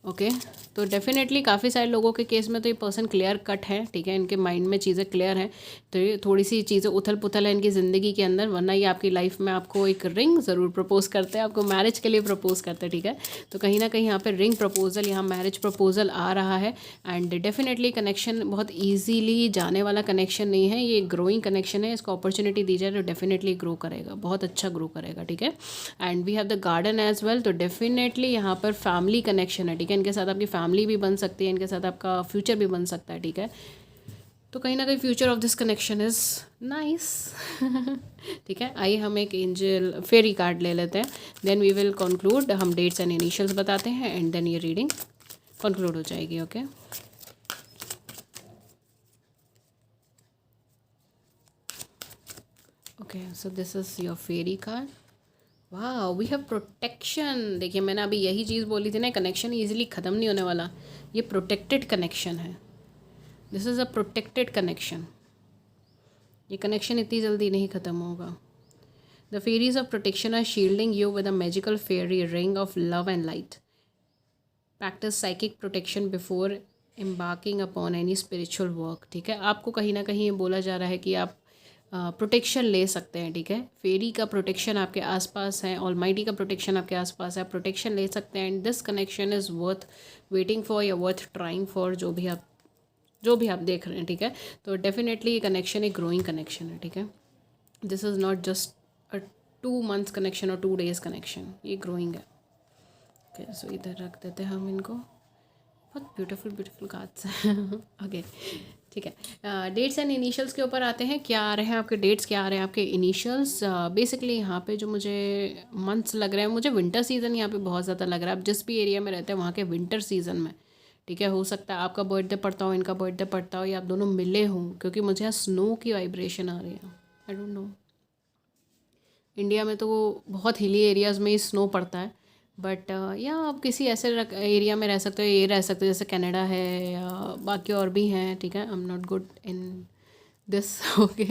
Speaker 1: ओके। तो डेफिनेटली काफ़ी सारे लोगों के केस में तो ये पर्सन क्लियर कट है, ठीक है, इनके माइंड में चीज़ें क्लियर हैं, तो ये थोड़ी सी चीज़ें उथल पुथल है इनकी ज़िंदगी के अंदर, वरना ये आपकी लाइफ में आपको एक रिंग ज़रूर प्रपोज करते हैं, आपको मैरिज के लिए प्रपोज करते हैं, ठीक है। तो कहीं ना कहीं यहाँ पे रिंग प्रपोजल, यहाँ मैरिज प्रपोजल आ रहा है। एंड डेफिनेटली कनेक्शन बहुत ईजीली जाने वाला कनेक्शन नहीं है, ये ग्रोइंग कनेक्शन है, इसको अपॉर्चुनिटी दी जाए तो डेफिनेटली ग्रो करेगा, बहुत अच्छा ग्रो करेगा, ठीक है। And we have the garden as well, तो डेफिनेटली यहाँ पर फैमिली कनेक्शन है, ठीक है, इनके साथ आपकी फैमिली भी बन सकती है, इनके साथ आपका फ्यूचर भी बन सकता है, ठीक है। तो कहीं ना कहीं future of this connection is nice, ठीक है। आइए हम एक एंजल फेरी कार्ड ले लेते हैं, देन वी विल कंक्लूड। हम डेट्स एंड इनिशियल्स बताते हैं एंड देन ये रीडिंग कंक्लूड हो जाएगी, okay. Okay, so this is your fairy card. वाह, वी हैव प्रोटेक्शन। देखिए मैंने अभी यही चीज़ बोली थी ना, कनेक्शन ईजिली ख़त्म नहीं होने वाला, ये प्रोटेक्टेड कनेक्शन है, this is a protected connection, ये कनेक्शन इतनी जल्दी नहीं ख़त्म होगा। The fairies of protection are shielding you with a magical fairy ring of love and light. Practice psychic protection before embarking upon any spiritual work, ठीक है। आपको कहीं ना कहीं ये बोला जा रहा है कि आप प्रोटेक्शन ले सकते हैं, ठीक है। फेरी का प्रोटेक्शन आपके आसपास है, ऑलमाइटी का प्रोटेक्शन आपके आसपास है, आप प्रोटेक्शन ले सकते हैं। And this connection is worth waiting for या वर्थ ट्राइंग फॉर, जो भी आप देख रहे हैं, ठीक है। तो डेफिनेटली ये कनेक्शन एक ग्रोइंग कनेक्शन है, ठीक है। This is not just a 2 months connection और 2 days कनेक्शन, ये ग्रोइंग है, ओके। सो इधर रख देते हैं हम इनको, बहुत ब्यूटीफुल कार्ड्स हैं, ओके, ठीक है। डेट्स एंड इनिशियल्स के ऊपर आते हैं, क्या आ रहे हैं आपके डेट्स, क्या आ रहे हैं आपके इनिशियल्स। बेसिकली यहाँ पे जो मुझे मंथ्स लग रहे हैं, मुझे विंटर सीज़न यहाँ पे बहुत ज़्यादा लग रहा है। आप जिस भी एरिया में रहते हैं वहाँ के विंटर सीज़न में, ठीक है, हो सकता है आपका बर्थडे पड़ता हो, इनका बर्थडे पड़ता हो, या आप दोनों मिले हों, क्योंकि मुझे यहाँ स्नो की वाइब्रेशन आ रही है। आई डोंट नो, इंडिया में तो बहुत हिली एरियाज़ में ही स्नो पड़ता है, बट या आप किसी ऐसे एरिया में रह सकते हो, ये रह सकते हो जैसे कनाडा है या बाकी और भी हैं, ठीक है। I am not good in this, okay,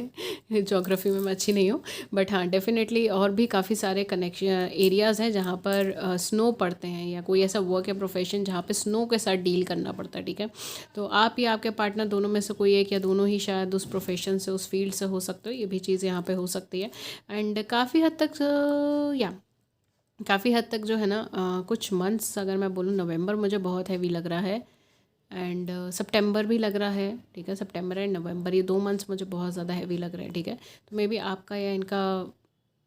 Speaker 1: geography में मैं अच्छी नहीं हूँ, बट हाँ डेफिनेटली और भी काफ़ी सारे कनेक्शन एरियाज़ हैं जहाँ पर स्नो पड़ते हैं, या कोई ऐसा वर्क या प्रोफेशन जहाँ पे स्नो के साथ डील करना पड़ता है, ठीक है। तो आप या आपके पार्टनर दोनों में से कोई एक या दोनों ही शायद उस प्रोफेशन से, उस फील्ड से हो सकते हो, ये भी चीज़ यहाँ पे हो सकती है। एंड काफ़ी हद तक काफ़ी हद तक जो है ना, कुछ मंथ्स अगर मैं बोलूँ, नवंबर मुझे बहुत हैवी लग रहा है, एंड सितंबर भी लग रहा है, ठीक है। सितंबर एंड नवंबर, ये 2 मंथ्स मुझे बहुत ज़्यादा हैवी लग रहा है, ठीक है। तो मे बी आपका या इनका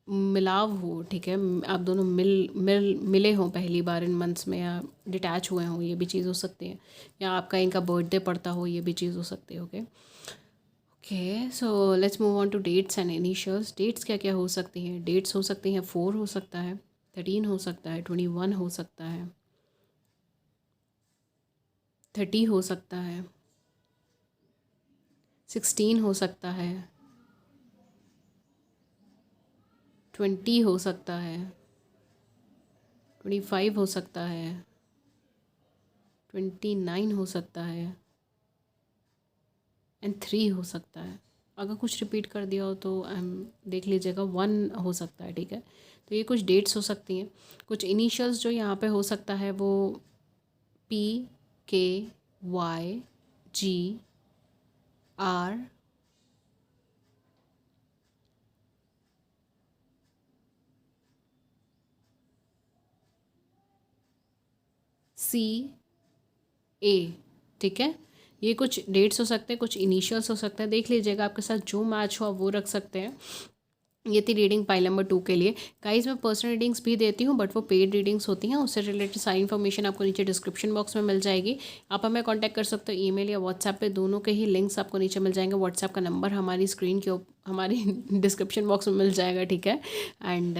Speaker 1: मिलाव हो, ठीक है, आप दोनों मिले हों पहली बार इन मंथ्स में, या डिटैच हुए हों, ये भी चीज़ हो सकती है, या आपका इनका बर्थडे पड़ता हो, ये भी चीज़ हो सकती है, okay. Okay, so let's move on to dates and initials. Dates क्या क्या हो सकती हैं, डेट्स हो सकती हैं 4 हो सकता है, 13 हो सकता है, 21 हो सकता है, 30 हो सकता है, 16 हो सकता है, 20 हो सकता है, 25 हो सकता है, 29 हो सकता है, एंड 3 हो सकता है। अगर कुछ रिपीट कर दिया हो तो देख लीजिएगा, 1 हो सकता है, ठीक है। तो ये कुछ डेट्स हो सकती हैं। कुछ इनिशियल्स जो यहाँ पे हो सकता है वो PKYGR, CA, ठीक है। ये कुछ डेट्स हो सकते हैं, कुछ इनिशियल्स हो सकते हैं, देख लीजिएगा आपके साथ जो मैच हुआ वो रख सकते हैं। ये थी रीडिंग पाइल नंबर 2 के लिए। गाइस मैं पर्सनल रीडिंग्स भी देती हूँ, बट वो पेड रीडिंग्स होती हैं, उससे रिलेटेड सारी इन्फॉर्मेशन आपको नीचे डिस्क्रिप्शन बॉक्स में मिल जाएगी। आप हमें कांटेक्ट कर सकते हो ईमेल या व्हाट्सएप पे, दोनों के ही लिंक्स आपको नीचे मिल जाएंगे। व्हाट्सएप का नंबर हमारी स्क्रीन के हमारी डिस्क्रिप्शन बॉक्स में मिल जाएगा, ठीक है। एंड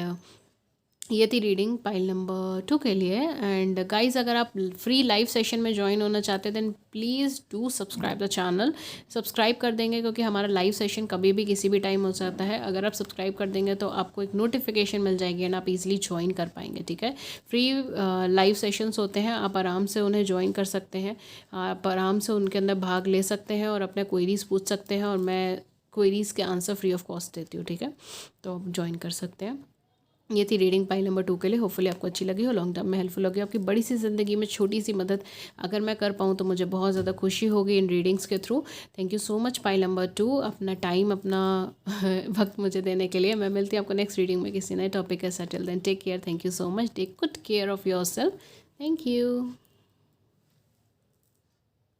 Speaker 1: ये थी रीडिंग पाइल नंबर 2 के लिए। एंड गाइज अगर आप फ्री लाइव सेशन में ज्वाइन होना चाहते हैं then please do subscribe the channel. Subscribe कर देंगे क्योंकि हमारा लाइव सेशन कभी भी किसी भी टाइम हो सकता है। अगर आप सब्सक्राइब कर देंगे तो आपको एक नोटिफिकेशन मिल जाएगी एंड आप इजीली ज्वाइन कर पाएंगे, ठीक है। फ्री लाइव सेशंस होते हैं, आप आराम से उन्हें ज्वाइन कर सकते हैं, आप आराम से उनके अंदर भाग ले सकते हैं और अपने क्वेरीज पूछ सकते हैं और मैं क्वेरीज़ के आंसर फ्री ऑफ कॉस्ट देती हूँ, ठीक है। तो आप ज्वाइन कर सकते हैं। ये थी रीडिंग पाइल नंबर 2 के लिए। होपफुली आपको अच्छी लगी हो, लॉन्ग टर्म में हेल्पफुल होगी, आपकी बड़ी सी ज़िंदगी में छोटी सी मदद अगर मैं कर पाऊँ तो मुझे बहुत ज़्यादा खुशी होगी इन रीडिंग्स के through. Thank you so much pile number 2 अपना टाइम, अपना वक्त मुझे देने के लिए। मैं मिलती हूँ आपको नेक्स्ट रीडिंग में किसी नए टॉपिक के साथ। Till then take care, thank you so much, take good care of your self, thank you.